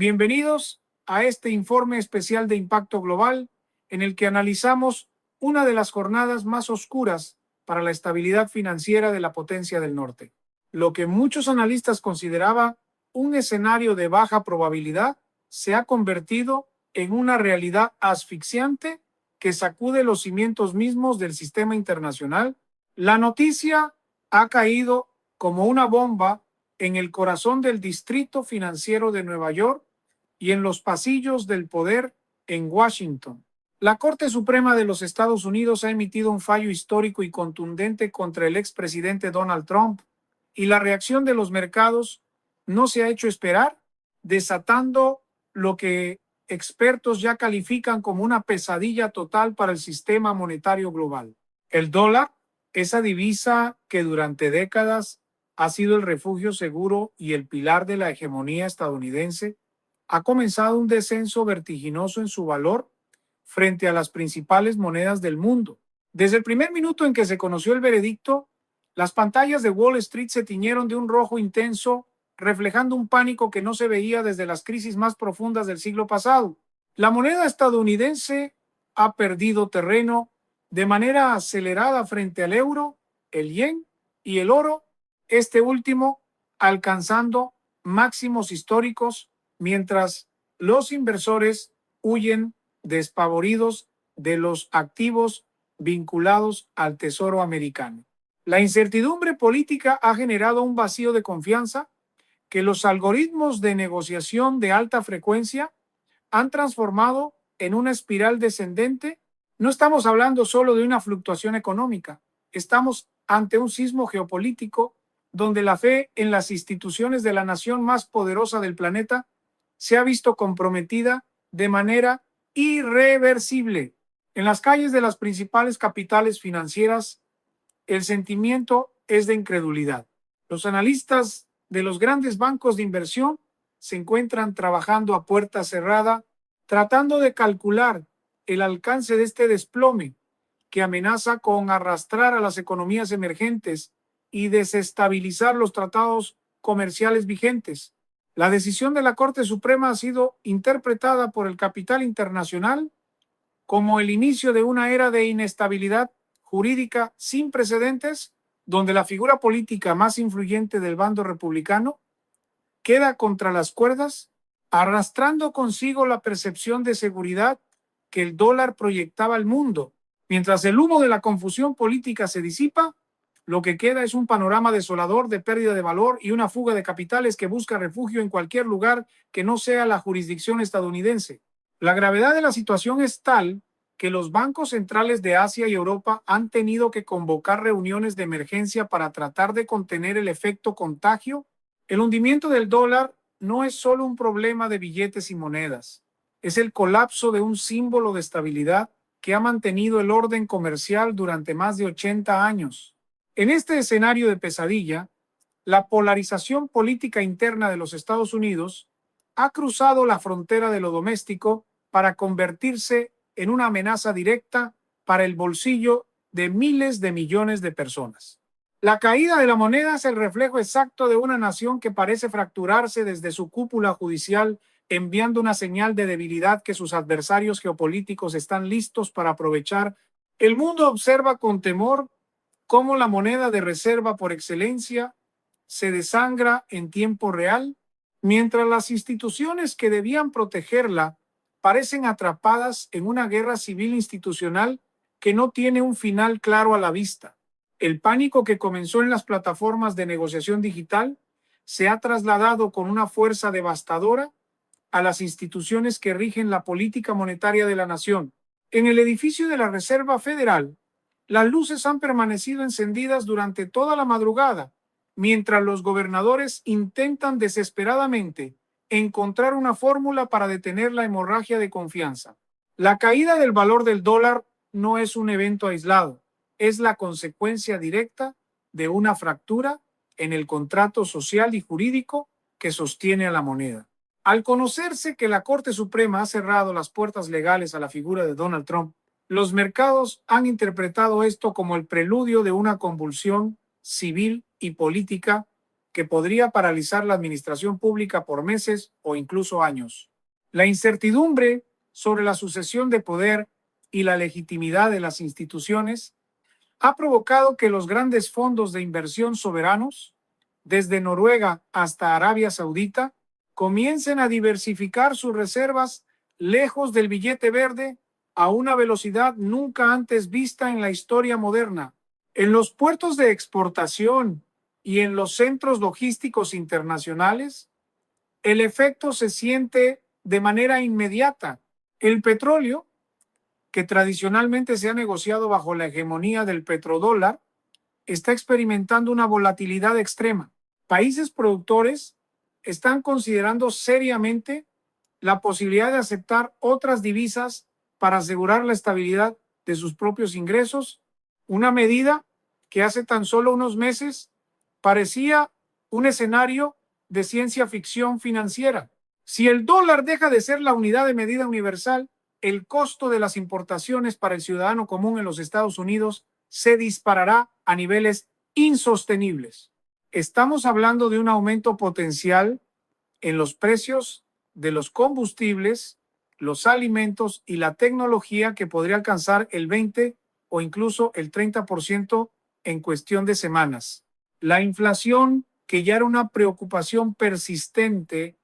Bienvenidos a este informe especial de Impacto Global, en el que analizamos una de las jornadas más oscuras para la estabilidad financiera de la potencia del norte. Lo que muchos analistas consideraban un escenario de baja probabilidad se ha convertido en una realidad asfixiante que sacude los cimientos mismos del sistema internacional. La noticia ha caído como una bomba en el corazón del distrito financiero de Nueva York y en los pasillos del poder en Washington. La Corte Suprema de los Estados Unidos ha emitido un fallo histórico y contundente contra el expresidente Donald Trump, y la reacción de los mercados no se ha hecho esperar, desatando lo que expertos ya califican como una pesadilla total para el sistema monetario global. El dólar, esa divisa que durante décadas ha sido el refugio seguro y el pilar de la hegemonía estadounidense, ha comenzado un descenso vertiginoso en su valor frente a las principales monedas del mundo. Desde el primer minuto en que se conoció el veredicto, las pantallas de Wall Street se tiñeron de un rojo intenso, reflejando un pánico que no se veía desde las crisis más profundas del siglo pasado. La moneda estadounidense ha perdido terreno de manera acelerada frente al euro, el yen y el oro, este último alcanzando máximos históricos, mientras los inversores huyen despavoridos de los activos vinculados al Tesoro americano. La incertidumbre política ha generado un vacío de confianza que los algoritmos de negociación de alta frecuencia han transformado en una espiral descendente. No estamos hablando solo de una fluctuación económica, estamos ante un sismo geopolítico donde la fe en las instituciones de la nación más poderosa del planeta se ha visto comprometida de manera irreversible. En las calles de las principales capitales financieras, el sentimiento es de incredulidad. Los analistas de los grandes bancos de inversión se encuentran trabajando a puerta cerrada, tratando de calcular el alcance de este desplome que amenaza con arrastrar a las economías emergentes y desestabilizar los tratados comerciales vigentes. La decisión de la Corte Suprema ha sido interpretada por el capital internacional como el inicio de una era de inestabilidad jurídica sin precedentes, donde la figura política más influyente del bando republicano queda contra las cuerdas, arrastrando consigo la percepción de seguridad que el dólar proyectaba al mundo. Mientras el humo de la confusión política se disipa, lo que queda es un panorama desolador de pérdida de valor y una fuga de capitales que busca refugio en cualquier lugar que no sea la jurisdicción estadounidense. La gravedad de la situación es tal que los bancos centrales de Asia y Europa han tenido que convocar reuniones de emergencia para tratar de contener el efecto contagio. El hundimiento del dólar no es solo un problema de billetes y monedas, es el colapso de un símbolo de estabilidad que ha mantenido el orden comercial durante más de 80 años. En este escenario de pesadilla, la polarización política interna de los Estados Unidos ha cruzado la frontera de lo doméstico para convertirse en una amenaza directa para el bolsillo de miles de millones de personas. La caída de la moneda es el reflejo exacto de una nación que parece fracturarse desde su cúpula judicial, enviando una señal de debilidad que sus adversarios geopolíticos están listos para aprovechar. El mundo observa con temor cómo la moneda de reserva por excelencia se desangra en tiempo real, mientras las instituciones que debían protegerla parecen atrapadas en una guerra civil institucional que no tiene un final claro a la vista. El pánico que comenzó en las plataformas de negociación digital se ha trasladado con una fuerza devastadora a las instituciones que rigen la política monetaria de la nación. En el edificio de la Reserva Federal, las luces han permanecido encendidas durante toda la madrugada, mientras los gobernadores intentan desesperadamente encontrar una fórmula para detener la hemorragia de confianza. La caída del valor del dólar no es un evento aislado, es la consecuencia directa de una fractura en el contrato social y jurídico que sostiene a la moneda. Al conocerse que la Corte Suprema ha cerrado las puertas legales a la figura de Donald Trump, los mercados han interpretado esto como el preludio de una convulsión civil y política que podría paralizar la administración pública por meses o incluso años. La incertidumbre sobre la sucesión de poder y la legitimidad de las instituciones ha provocado que los grandes fondos de inversión soberanos, desde Noruega hasta Arabia Saudita, comiencen a diversificar sus reservas lejos del billete verde a una velocidad nunca antes vista en la historia moderna. En los puertos de exportación y en los centros logísticos internacionales, el efecto se siente de manera inmediata. El petróleo, que tradicionalmente se ha negociado bajo la hegemonía del petrodólar, está experimentando una volatilidad extrema. Países productores están considerando seriamente la posibilidad de aceptar otras divisas para asegurar la estabilidad de sus propios ingresos, una medida que hace tan solo unos meses parecía un escenario de ciencia ficción financiera. Si el dólar deja de ser la unidad de medida universal, el costo de las importaciones para el ciudadano común en los Estados Unidos se disparará a niveles insostenibles. Estamos hablando de un aumento potencial en los precios de los combustibles, los alimentos y la tecnología que podría alcanzar el 20 o incluso el 30% en cuestión de semanas. La inflación, que ya era una preocupación persistente,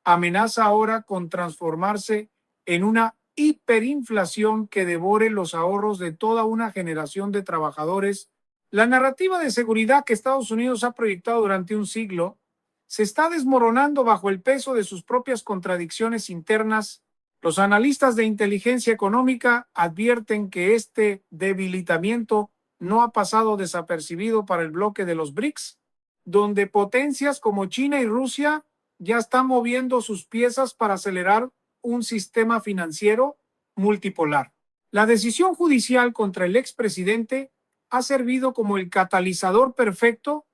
amenaza ahora con transformarse en una hiperinflación que devore los ahorros de toda una generación de trabajadores. La narrativa de seguridad que Estados Unidos ha proyectado durante un siglo se está desmoronando bajo el peso de sus propias contradicciones internas. Los analistas de inteligencia económica advierten que este debilitamiento no ha pasado desapercibido para el bloque de los BRICS, donde potencias como China y Rusia ya están moviendo sus piezas para acelerar un sistema financiero multipolar. La decisión judicial contra el expresidente ha servido como el catalizador perfecto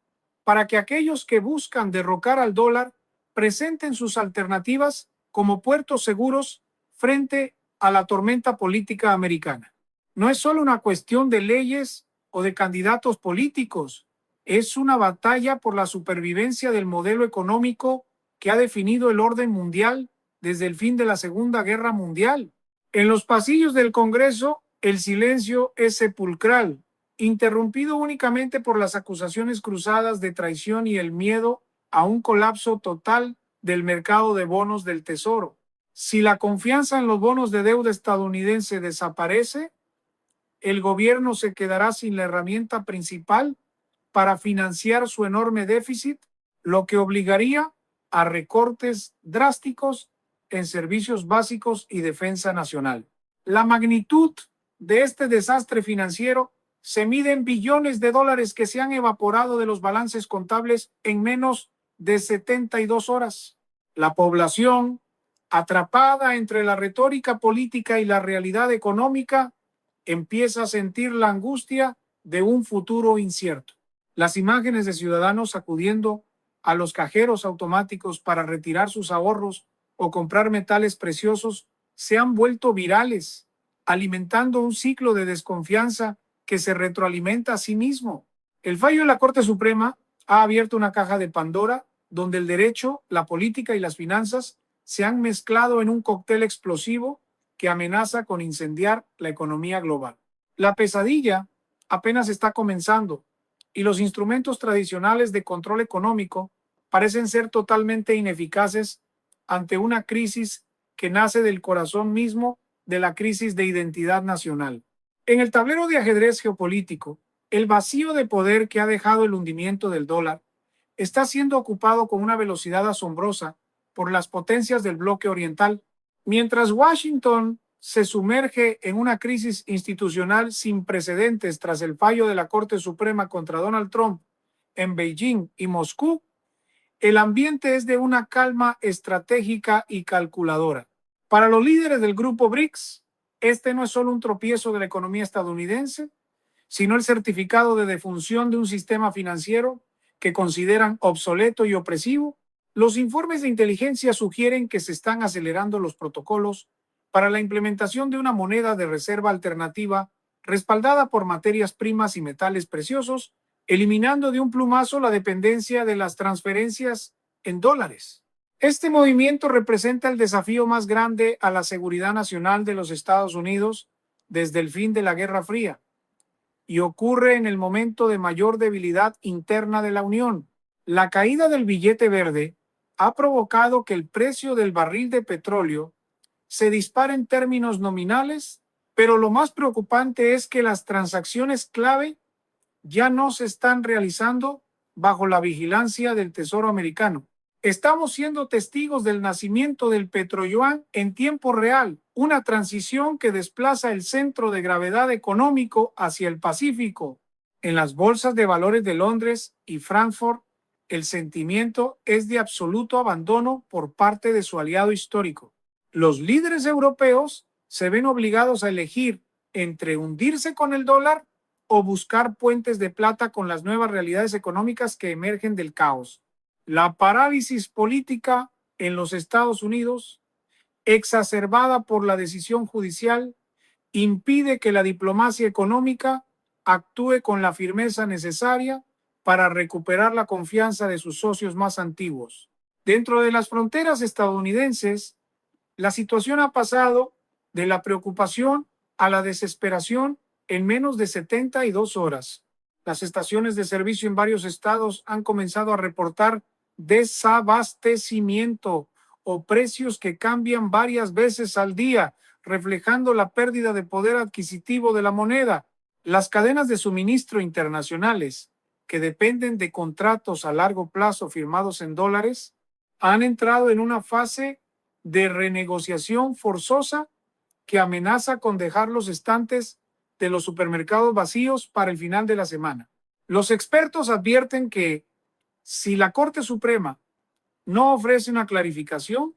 para que aquellos que buscan derrocar al dólar presenten sus alternativas como puertos seguros frente a la tormenta política americana. No es solo una cuestión de leyes o de candidatos políticos, es una batalla por la supervivencia del modelo económico que ha definido el orden mundial desde el fin de la Segunda Guerra Mundial. En los pasillos del Congreso, el silencio es sepulcral, interrumpido únicamente por las acusaciones cruzadas de traición y el miedo a un colapso total del mercado de bonos del Tesoro. Si la confianza en los bonos de deuda estadounidense desaparece, el gobierno se quedará sin la herramienta principal para financiar su enorme déficit, lo que obligaría a recortes drásticos en servicios básicos y defensa nacional. La magnitud de este desastre financiero se mide en billones de dólares que se han evaporado de los balances contables en menos de 72 horas. La población, atrapada entre la retórica política y la realidad económica, empieza a sentir la angustia de un futuro incierto. Las imágenes de ciudadanos acudiendo a los cajeros automáticos para retirar sus ahorros o comprar metales preciosos se han vuelto virales, alimentando un ciclo de desconfianza que se retroalimenta a sí mismo. El fallo de la Corte Suprema ha abierto una caja de Pandora donde el derecho, la política y las finanzas se han mezclado en un cóctel explosivo que amenaza con incendiar la economía global. La pesadilla apenas está comenzando y los instrumentos tradicionales de control económico parecen ser totalmente ineficaces ante una crisis que nace del corazón mismo de la crisis de identidad nacional. En el tablero de ajedrez geopolítico, el vacío de poder que ha dejado el hundimiento del dólar está siendo ocupado con una velocidad asombrosa por las potencias del bloque oriental. Mientras Washington se sumerge en una crisis institucional sin precedentes tras el fallo de la Corte Suprema contra Donald Trump en Beijing y Moscú, el ambiente es de una calma estratégica y calculadora. Para los líderes del grupo BRICS, este no es solo un tropiezo de la economía estadounidense, sino el certificado de defunción de un sistema financiero que consideran obsoleto y opresivo. Los informes de inteligencia sugieren que se están acelerando los protocolos para la implementación de una moneda de reserva alternativa respaldada por materias primas y metales preciosos eliminando de un plumazo la dependencia de las transferencias en dólares. Este movimiento representa el desafío más grande a la seguridad nacional de los Estados Unidos desde el fin de la Guerra Fría y ocurre en el momento de mayor debilidad interna de la Unión. La caída del billete verde ha provocado que el precio del barril de petróleo se dispare en términos nominales, pero lo más preocupante es que las transacciones clave ya no se están realizando bajo la vigilancia del Tesoro americano. Estamos siendo testigos del nacimiento del petroyuan en tiempo real, una transición que desplaza el centro de gravedad económico hacia el Pacífico. En las bolsas de valores de Londres y Frankfurt, el sentimiento es de absoluto abandono por parte de su aliado histórico. Los líderes europeos se ven obligados a elegir entre hundirse con el dólar o buscar puentes de plata con las nuevas realidades económicas que emergen del caos. La parálisis política en los Estados Unidos, exacerbada por la decisión judicial, impide que la diplomacia económica actúe con la firmeza necesaria para recuperar la confianza de sus socios más antiguos. Dentro de las fronteras estadounidenses, la situación ha pasado de la preocupación a la desesperación en menos de 72 horas. Las estaciones de servicio en varios estados han comenzado a reportar desabastecimiento o precios que cambian varias veces al día, reflejando la pérdida de poder adquisitivo de la moneda. Las cadenas de suministro internacionales, que dependen de contratos a largo plazo firmados en dólares, han entrado en una fase de renegociación forzosa que amenaza con dejar los estantes de los supermercados vacíos para el final de la semana. Los expertos advierten que si la Corte Suprema no ofrece una clarificación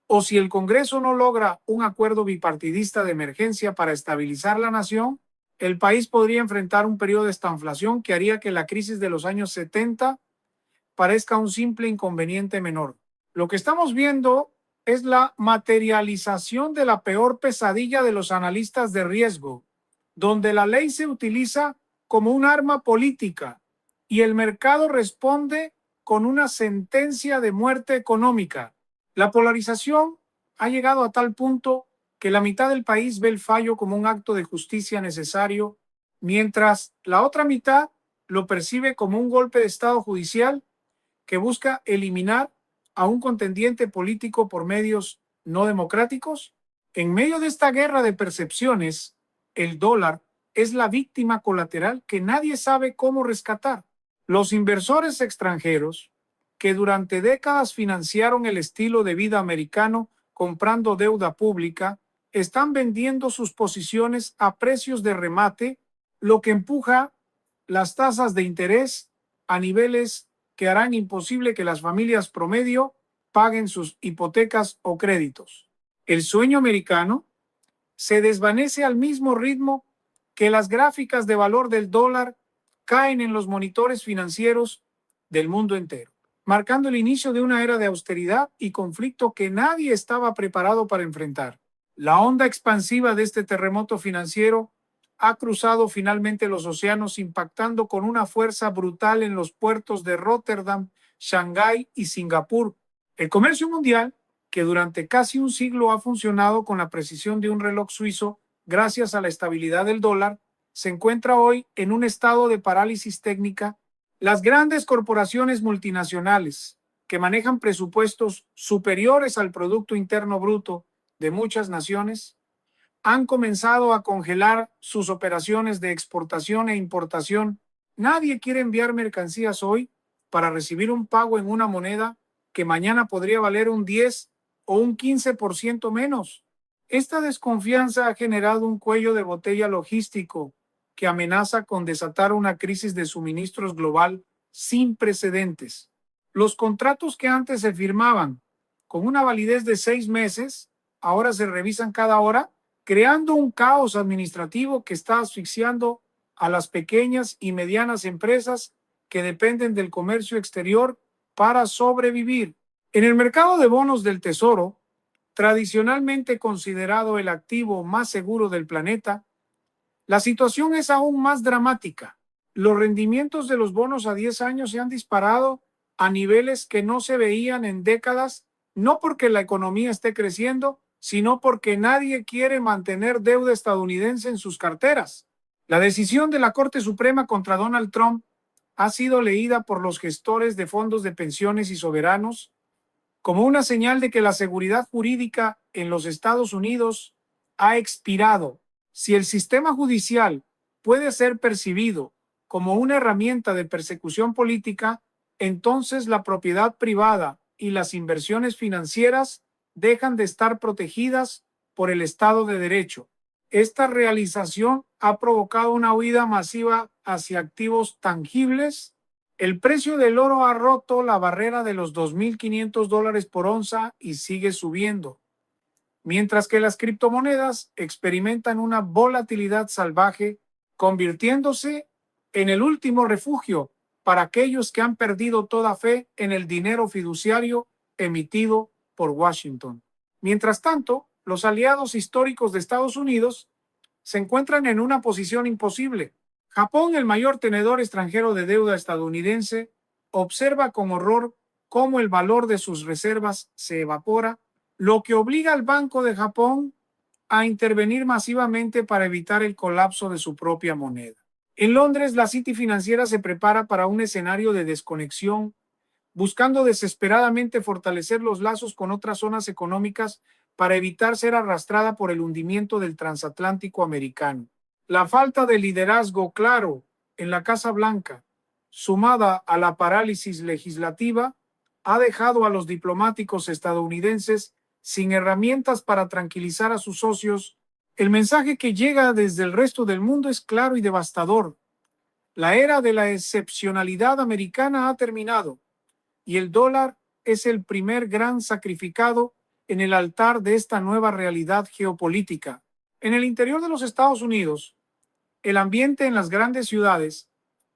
o si el Congreso no logra un acuerdo bipartidista de emergencia para estabilizar la nación, el país podría enfrentar un periodo de estanflación que haría que la crisis de los años 70 parezca un simple inconveniente menor. Lo que estamos viendo es la materialización de la peor pesadilla de los analistas de riesgo, donde la ley se utiliza como un arma política y el mercado responde con una sentencia de muerte económica. La polarización ha llegado a tal punto que la mitad del país ve el fallo como un acto de justicia necesario, mientras la otra mitad lo percibe como un golpe de estado judicial que busca eliminar a un contendiente político por medios no democráticos. En medio de esta guerra de percepciones, el dólar es la víctima colateral que nadie sabe cómo rescatar. Los inversores extranjeros, que durante décadas financiaron el estilo de vida americano comprando deuda pública, están vendiendo sus posiciones a precios de remate, lo que empuja las tasas de interés a niveles que harán imposible que las familias promedio paguen sus hipotecas o créditos. El sueño americano se desvanece al mismo ritmo que las gráficas de valor del dólar caen en los monitores financieros del mundo entero, marcando el inicio de una era de austeridad y conflicto que nadie estaba preparado para enfrentar. La onda expansiva de este terremoto financiero ha cruzado finalmente los océanos, impactando con una fuerza brutal en los puertos de Rotterdam, Shanghái y Singapur. El comercio mundial, que durante casi un siglo ha funcionado con la precisión de un reloj suizo gracias a la estabilidad del dólar, se encuentra hoy en un estado de parálisis técnica. Las grandes corporaciones multinacionales, que manejan presupuestos superiores al Producto Interno Bruto de muchas naciones, han comenzado a congelar sus operaciones de exportación e importación. Nadie quiere enviar mercancías hoy para recibir un pago en una moneda que mañana podría valer un 10 o un 15% menos. Esta desconfianza ha generado un cuello de botella logístico que amenaza con desatar una crisis de suministros global sin precedentes. Los contratos que antes se firmaban con una validez de 6 meses, ahora se revisan cada hora, creando un caos administrativo que está asfixiando a las pequeñas y medianas empresas que dependen del comercio exterior para sobrevivir. En el mercado de bonos del Tesoro, tradicionalmente considerado el activo más seguro del planeta, la situación es aún más dramática. Los rendimientos de los bonos a 10 años se han disparado a niveles que no se veían en décadas, no porque la economía esté creciendo, sino porque nadie quiere mantener deuda estadounidense en sus carteras. La decisión de la Corte Suprema contra Donald Trump ha sido leída por los gestores de fondos de pensiones y soberanos como una señal de que la seguridad jurídica en los Estados Unidos ha expirado. Si el sistema judicial puede ser percibido como una herramienta de persecución política, entonces la propiedad privada y las inversiones financieras dejan de estar protegidas por el Estado de Derecho. Esta realización ha provocado una huida masiva hacia activos tangibles. El precio del oro ha roto la barrera de los $2,500 por onza y sigue subiendo, mientras que las criptomonedas experimentan una volatilidad salvaje, convirtiéndose en el último refugio para aquellos que han perdido toda fe en el dinero fiduciario emitido por Washington. Mientras tanto, los aliados históricos de Estados Unidos se encuentran en una posición imposible. Japón, el mayor tenedor extranjero de deuda estadounidense, observa con horror cómo el valor de sus reservas se evapora, lo que obliga al Banco de Japón a intervenir masivamente para evitar el colapso de su propia moneda. En Londres, la City financiera se prepara para un escenario de desconexión, buscando desesperadamente fortalecer los lazos con otras zonas económicas para evitar ser arrastrada por el hundimiento del transatlántico americano. La falta de liderazgo claro en la Casa Blanca, sumada a la parálisis legislativa, ha dejado a los diplomáticos estadounidenses sin herramientas para tranquilizar a sus socios. El mensaje que llega desde el resto del mundo es claro y devastador. La era de la excepcionalidad americana ha terminado y el dólar es el primer gran sacrificado en el altar de esta nueva realidad geopolítica. En el interior de los Estados Unidos, el ambiente en las grandes ciudades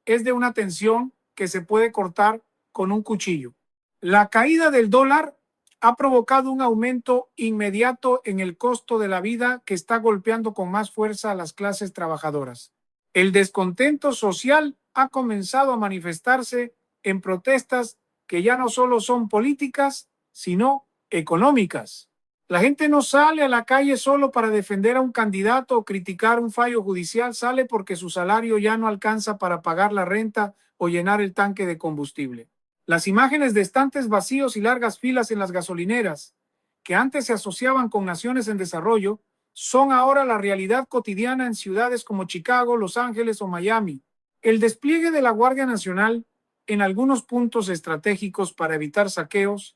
es de una tensión que se puede cortar con un cuchillo. La caída del dólar ha provocado un aumento inmediato en el costo de la vida que está golpeando con más fuerza a las clases trabajadoras. El descontento social ha comenzado a manifestarse en protestas que ya no solo son políticas, sino económicas. La gente no sale a la calle solo para defender a un candidato o criticar un fallo judicial, sale porque su salario ya no alcanza para pagar la renta o llenar el tanque de combustible. Las imágenes de estantes vacíos y largas filas en las gasolineras, que antes se asociaban con naciones en desarrollo, son ahora la realidad cotidiana en ciudades como Chicago, Los Ángeles o Miami. El despliegue de la Guardia Nacional en algunos puntos estratégicos para evitar saqueos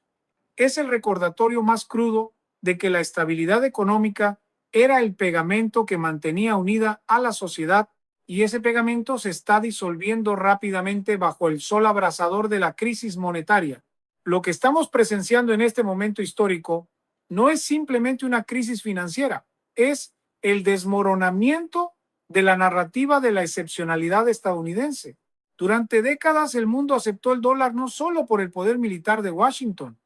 es el recordatorio más crudo de que la estabilidad económica era el pegamento que mantenía unida a la sociedad y ese pegamento se está disolviendo rápidamente bajo el sol abrasador de la crisis monetaria. Lo que estamos presenciando en este momento histórico no es simplemente una crisis financiera, es el desmoronamiento de la narrativa de la excepcionalidad estadounidense. Durante décadas el mundo aceptó el dólar no solo por el poder militar de Washington,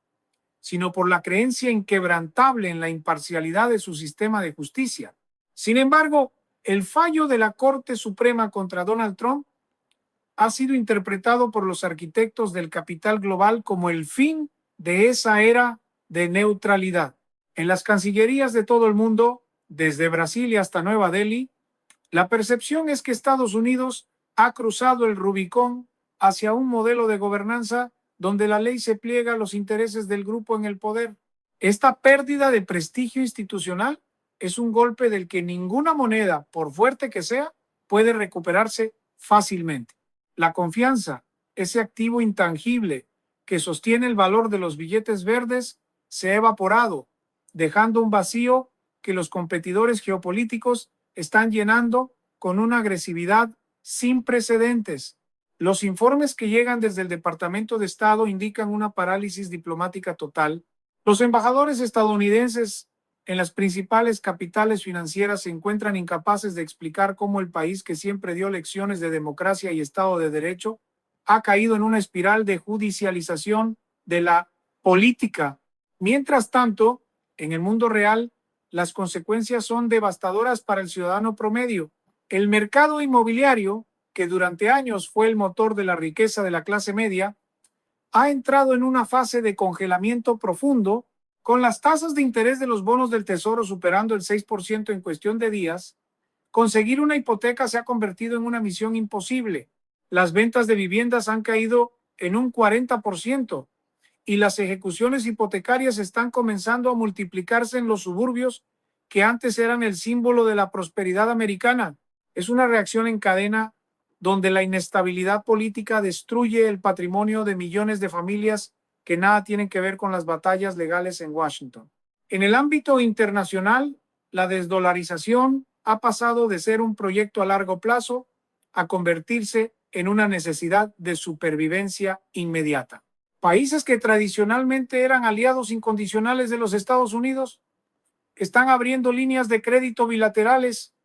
sino por la creencia inquebrantable en la imparcialidad de su sistema de justicia. Sin embargo, el fallo de la Corte Suprema contra Donald Trump ha sido interpretado por los arquitectos del capital global como el fin de esa era de neutralidad. En las cancillerías de todo el mundo, desde Brasil y hasta Nueva Delhi, la percepción es que Estados Unidos ha cruzado el Rubicón hacia un modelo de gobernanza donde la ley se pliega a los intereses del grupo en el poder. Esta pérdida de prestigio institucional es un golpe del que ninguna moneda, por fuerte que sea, puede recuperarse fácilmente. La confianza, ese activo intangible que sostiene el valor de los billetes verdes, se ha evaporado, dejando un vacío que los competidores geopolíticos están llenando con una agresividad sin precedentes. Los informes que llegan desde el Departamento de Estado indican una parálisis diplomática total. Los embajadores estadounidenses en las principales capitales financieras se encuentran incapaces de explicar cómo el país que siempre dio lecciones de democracia y Estado de Derecho ha caído en una espiral de judicialización de la política. Mientras tanto, en el mundo real, las consecuencias son devastadoras para el ciudadano promedio. El mercado inmobiliario que durante años fue el motor de la riqueza de la clase media, ha entrado en una fase de congelamiento profundo, con las tasas de interés de los bonos del Tesoro superando el 6% en cuestión de días. Conseguir una hipoteca se ha convertido en una misión imposible. Las ventas de viviendas han caído en un 40% y las ejecuciones hipotecarias están comenzando a multiplicarse en los suburbios que antes eran el símbolo de la prosperidad americana. Es una reacción en cadena donde la inestabilidad política destruye el patrimonio de millones de familias que nada tienen que ver con las batallas legales en Washington. En el ámbito internacional, la desdolarización ha pasado de ser un proyecto a largo plazo a convertirse en una necesidad de supervivencia inmediata. Países que tradicionalmente eran aliados incondicionales de los Estados Unidos están abriendo líneas de crédito bilaterales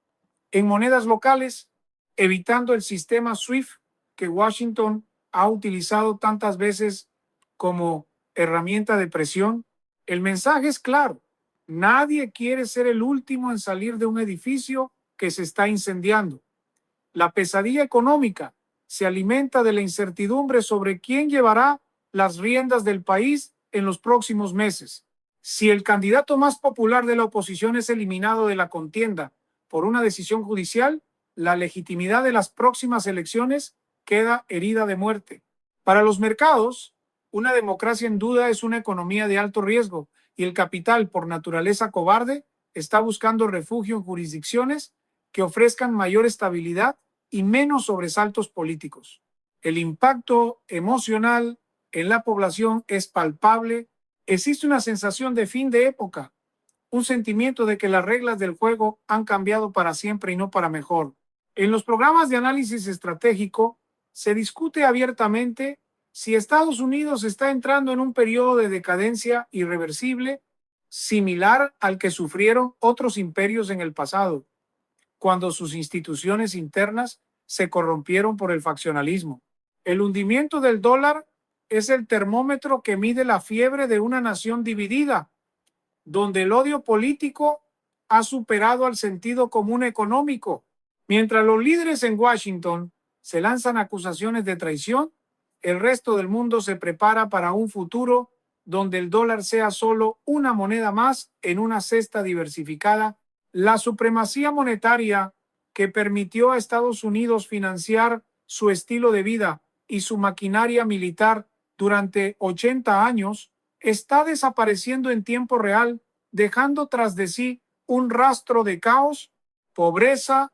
en monedas locales, evitando el sistema SWIFT que Washington ha utilizado tantas veces como herramienta de presión. El mensaje es claro: nadie quiere ser el último en salir de un edificio que se está incendiando. La pesadilla económica se alimenta de la incertidumbre sobre quién llevará las riendas del país en los próximos meses. Si el candidato más popular de la oposición es eliminado de la contienda por una decisión judicial, la legitimidad de las próximas elecciones queda herida de muerte. Para los mercados, una democracia en duda es una economía de alto riesgo y el capital, por naturaleza cobarde, está buscando refugio en jurisdicciones que ofrezcan mayor estabilidad y menos sobresaltos políticos. El impacto emocional en la población es palpable. Existe una sensación de fin de época, un sentimiento de que las reglas del juego han cambiado para siempre y no para mejor. En los programas de análisis estratégico se discute abiertamente si Estados Unidos está entrando en un periodo de decadencia irreversible, similar al que sufrieron otros imperios en el pasado, cuando sus instituciones internas se corrompieron por el faccionalismo. El hundimiento del dólar es el termómetro que mide la fiebre de una nación dividida, donde el odio político ha superado al sentido común económico. Mientras los líderes en Washington se lanzan acusaciones de traición, el resto del mundo se prepara para un futuro donde el dólar sea solo una moneda más en una cesta diversificada. La supremacía monetaria que permitió a Estados Unidos financiar su estilo de vida y su maquinaria militar durante 80 años está desapareciendo en tiempo real, dejando tras de sí un rastro de caos, pobreza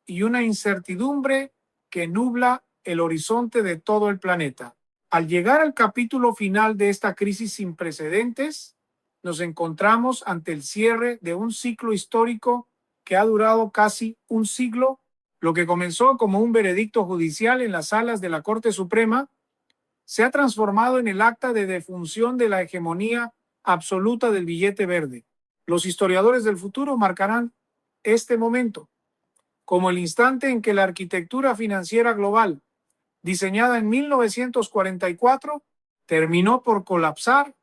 y una incertidumbre que nubla el horizonte de todo el planeta. Al llegar al capítulo final de esta crisis sin precedentes, nos encontramos ante el cierre de un ciclo histórico que ha durado casi un siglo. Lo que comenzó como un veredicto judicial en las salas de la Corte Suprema se ha transformado en el acta de defunción de la hegemonía absoluta del billete verde. Los historiadores del futuro marcarán este momento como el instante en que la arquitectura financiera global, diseñada en 1944, terminó por colapsar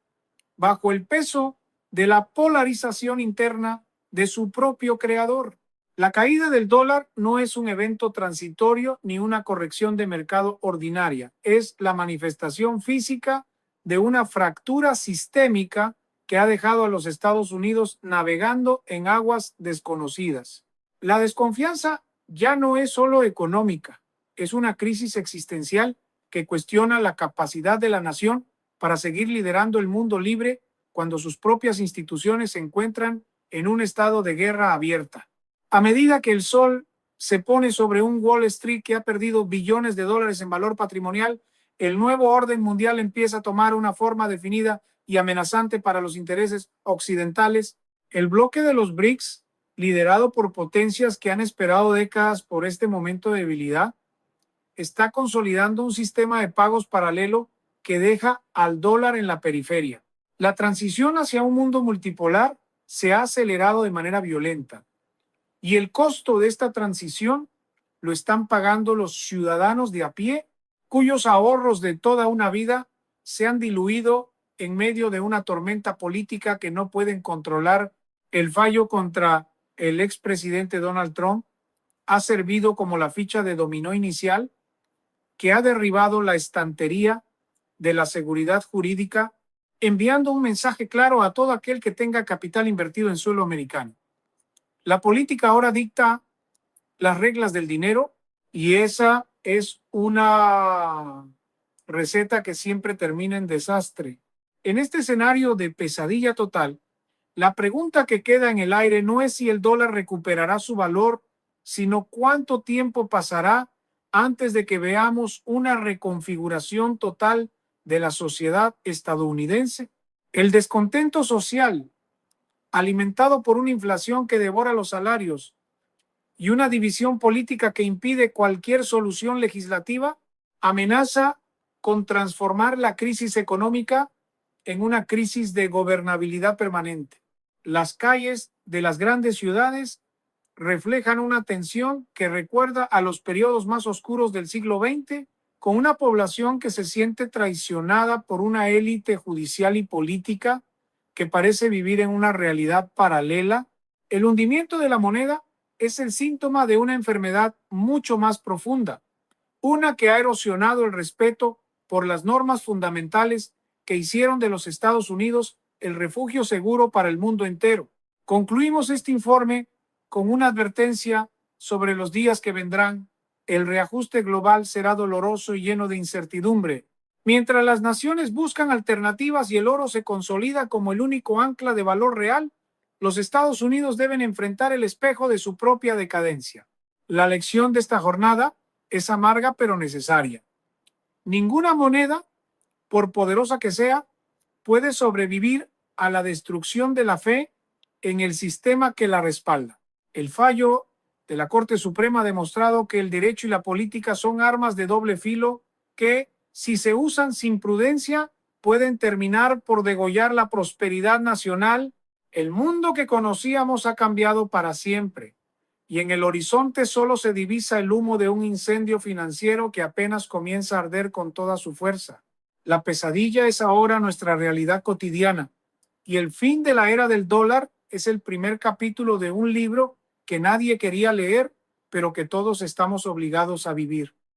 bajo el peso de la polarización interna de su propio creador. La caída del dólar no es un evento transitorio ni una corrección de mercado ordinaria, es la manifestación física de una fractura sistémica que ha dejado a los Estados Unidos navegando en aguas desconocidas. La desconfianza ya no es solo económica, es una crisis existencial que cuestiona la capacidad de la nación para seguir liderando el mundo libre cuando sus propias instituciones se encuentran en un estado de guerra abierta. A medida que el sol se pone sobre un Wall Street que ha perdido billones de dólares en valor patrimonial, el nuevo orden mundial empieza a tomar una forma definida y amenazante para los intereses occidentales. El bloque de los BRICS, liderado por potencias que han esperado décadas por este momento de debilidad, está consolidando un sistema de pagos paralelo que deja al dólar en la periferia. La transición hacia un mundo multipolar se ha acelerado de manera violenta y el costo de esta transición lo están pagando los ciudadanos de a pie, cuyos ahorros de toda una vida se han diluido en medio de una tormenta política que no pueden controlar. El fallo contra el expresidente Donald Trump ha servido como la ficha de dominó inicial que ha derribado la estantería de la seguridad jurídica, enviando un mensaje claro a todo aquel que tenga capital invertido en suelo americano. La política ahora dicta las reglas del dinero y esa es una receta que siempre termina en desastre. En este escenario de pesadilla total, la pregunta que queda en el aire no es si el dólar recuperará su valor, sino cuánto tiempo pasará antes de que veamos una reconfiguración total de la sociedad estadounidense. El descontento social, alimentado por una inflación que devora los salarios y una división política que impide cualquier solución legislativa, amenaza con transformar la crisis económica en una crisis de gobernabilidad permanente. Las calles de las grandes ciudades reflejan una tensión que recuerda a los periodos más oscuros del siglo XX, con una población que se siente traicionada por una élite judicial y política que parece vivir en una realidad paralela. El hundimiento de la moneda es el síntoma de una enfermedad mucho más profunda, una que ha erosionado el respeto por las normas fundamentales que hicieron de los Estados Unidos el refugio seguro para el mundo entero. Concluimos este informe con una advertencia sobre los días que vendrán. El reajuste global será doloroso y lleno de incertidumbre. Mientras las naciones buscan alternativas y el oro se consolida como el único ancla de valor real, los Estados Unidos deben enfrentar el espejo de su propia decadencia. La lección de esta jornada es amarga pero necesaria. Ninguna moneda, por poderosa que sea, puede sobrevivir a la destrucción de la fe en el sistema que la respalda. El fallo de la Corte Suprema ha demostrado que el derecho y la política son armas de doble filo que, si se usan sin prudencia, pueden terminar por degollar la prosperidad nacional. El mundo que conocíamos ha cambiado para siempre, y en el horizonte solo se divisa el humo de un incendio financiero que apenas comienza a arder con toda su fuerza. La pesadilla es ahora nuestra realidad cotidiana, y el fin de la era del dólar es el primer capítulo de un libro que nadie quería leer, pero que todos estamos obligados a vivir.